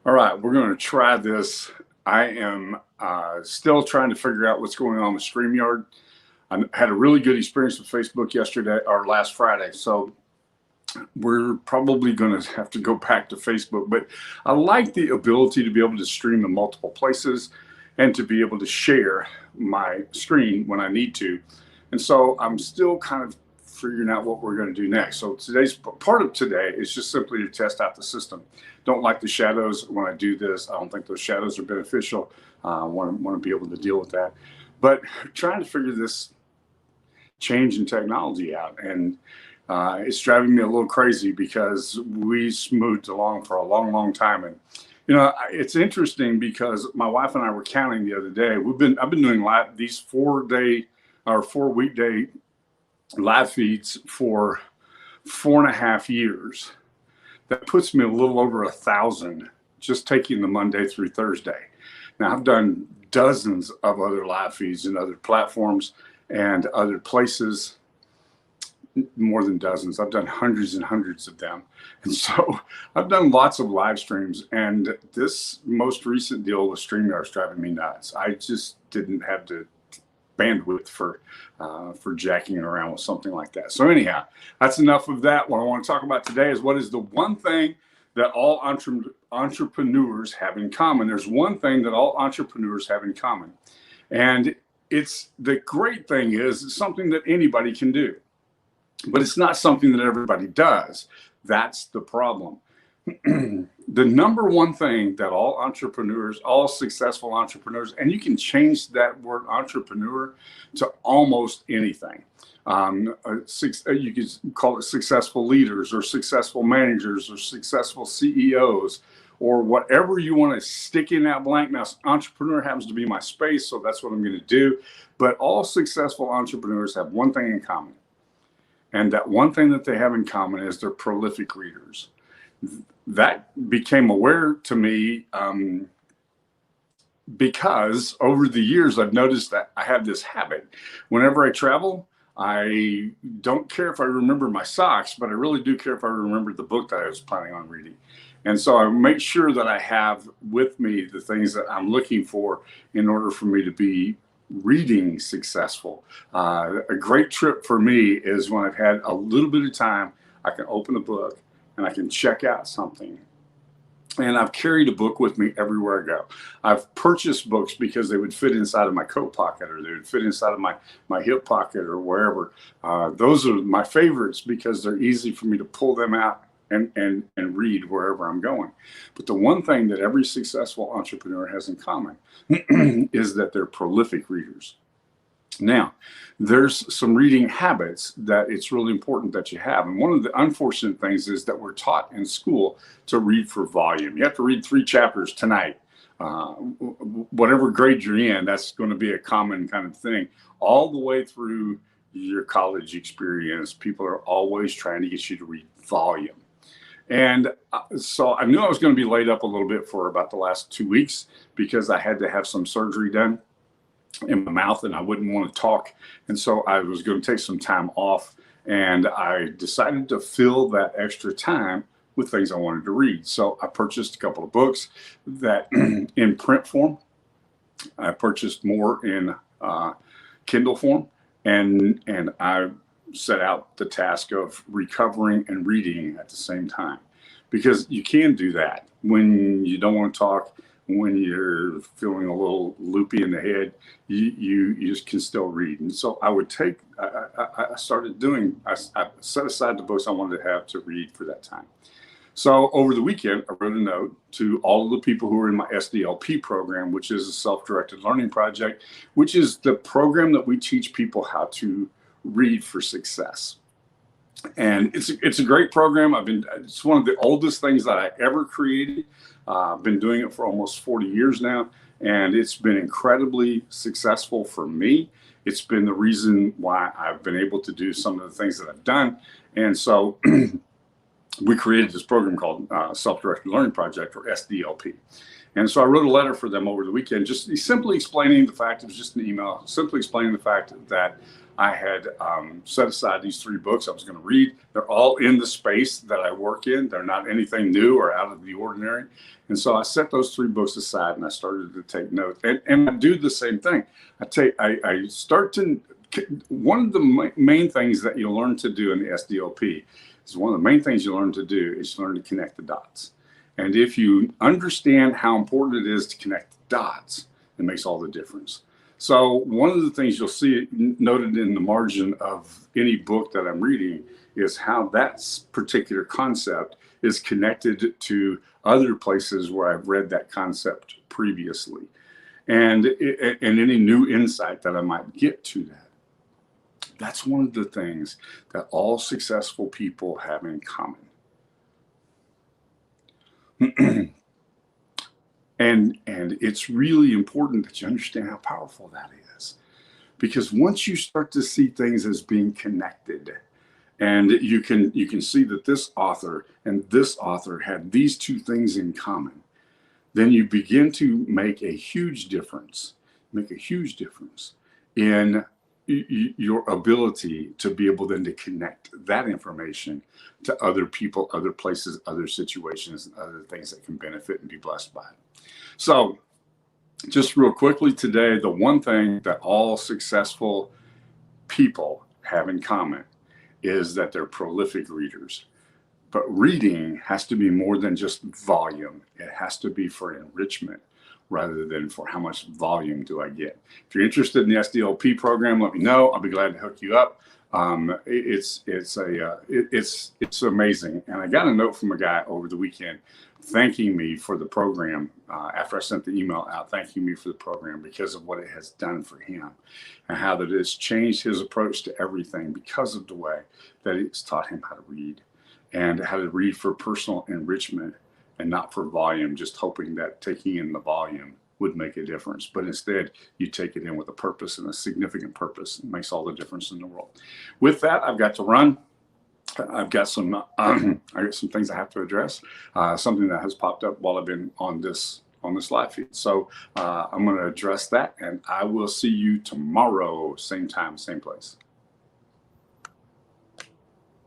All right, we're going to try this. I am still trying to figure out what's going on with StreamYard. I had a really good experience with Facebook yesterday or last Friday, so we're probably going to have to go back to Facebook. But I like the ability to be able to stream in multiple places and to be able to share my screen when I need to. And so I'm still kind of figuring out what we're going to do next. So today's part of today is just simply to test out the system. Don't like the shadows when I do this. I don't think those shadows are beneficial. I want to be able to deal with that. But trying to figure this change in technology out, and it's driving me a little crazy because we smoothed along for a long, long time. And it's interesting because my wife and I were counting the other day. I've been doing these 4 weekday live feeds for 4.5 years. That puts me a little over 1,000 just taking the Monday through Thursday. Now I've done dozens of other live feeds in other platforms and other places, more than dozens. I've done hundreds and hundreds of them. And so I've done lots of live streams, and this most recent deal with StreamYard is driving me nuts. I just didn't have the bandwidth for jacking around with something like that. So anyhow, that's enough of that. What I want to talk about today is what is the one thing that all entrepreneurs have in common. There's one thing that all entrepreneurs have in common, and the great thing is it's something that anybody can do, but it's not something that everybody does. That's the problem. The number one thing that all successful entrepreneurs, and you can change that word entrepreneur to almost anything. You could call it successful leaders or successful managers or successful CEOs or whatever you want to stick in that blank. Now, entrepreneur happens to be my space, so that's what I'm going to do. But all successful entrepreneurs have one thing in common. And that one thing that they have in common is they're prolific readers. That became aware to me because over the years, I've noticed that I have this habit. Whenever I travel, I don't care if I remember my socks, but I really do care if I remember the book that I was planning on reading. And so I make sure that I have with me the things that I'm looking for in order for me to be reading successful. A great trip for me is when I've had a little bit of time, I can open a book and I can check out something. And I've carried a book with me everywhere I go. I've purchased books because they would fit inside of my coat pocket, or they would fit inside of my hip pocket, or wherever. Those are my favorites because they're easy for me to pull them out and read wherever I'm going. But the one thing that every successful entrepreneur has in common is that they're prolific readers. Now, there's some reading habits that it's really important that you have. And one of the unfortunate things is that we're taught in school to read for volume. You have to read 3 chapters tonight. Whatever grade you're in, that's going to be a common kind of thing. All the way through your college experience, people are always trying to get you to read volume. And so I knew I was going to be laid up a little bit for about the last 2 weeks because I had to have some surgery done in my mouth and I wouldn't want to talk. And so I was going to take some time off, and I decided to fill that extra time with things I wanted to read. So I purchased a couple of books that in print form. I purchased more in Kindle form, and I set out the task of recovering and reading at the same time, because you can do that when you don't want to talk. When you're feeling a little loopy in the head, you just can still read. And so I would I started doing, I set aside the books I wanted to have to read for that time. So over the weekend, I wrote a note to all of the people who are in my SDLP program, which is a self-directed learning project, which is the program that we teach people how to read for success. And it's a great program. It's one of the oldest things that I ever created. I've been doing it for almost 40 years now, and it's been incredibly successful for me. It's been the reason why I've been able to do some of the things that I've done. And so we created this program called Self-Directed Learning Project, or SDLP. And so I wrote a letter for them over the weekend, just simply explaining the fact, it was just an email, simply explaining the fact that I had set aside these 3 books I was going to read. They're all in the space that I work in. They're not anything new or out of the ordinary. And so I set those 3 books aside and I started to take notes. And I do the same thing. I start to, one of the main things that you learn to do in the SDLP is one of the main things you learn to do is learn to connect the dots. And if you understand how important it is to connect the dots, it makes all the difference. So one of the things you'll see noted in the margin of any book that I'm reading is how that particular concept is connected to other places where I've read that concept previously, and any new insight that I might get to that. That's one of the things that all successful people have in common. And it's really important that you understand how powerful that is, because once you start to see things as being connected, and you can see that this author and this author had these 2 things in common, then you begin to make a huge difference in your ability to be able then to connect that information to other people, other places, other situations, and other things that can benefit and be blessed by it. So just real quickly today, the one thing that all successful people have in common is that they're prolific readers. But reading has to be more than just volume. It has to be for enrichment rather than for how much volume do I get. If you're interested in the SDLP program, let me know. I'll be glad to hook you up. It's amazing. And I got a note from a guy over the weekend thanking me for the program after I sent the email out, thanking me for the program because of what it has done for him and how that it's changed his approach to everything because of the way that it's taught him how to read and how to read for personal enrichment and not for volume, just hoping that taking in the volume would make a difference. But instead, you take it in with a purpose, and a significant purpose. It makes all the difference in the world. With that, I've got to run. I've got some things I have to address. Something that has popped up while I've been on this live feed. So I'm going to address that, and I will see you tomorrow, same time, same place.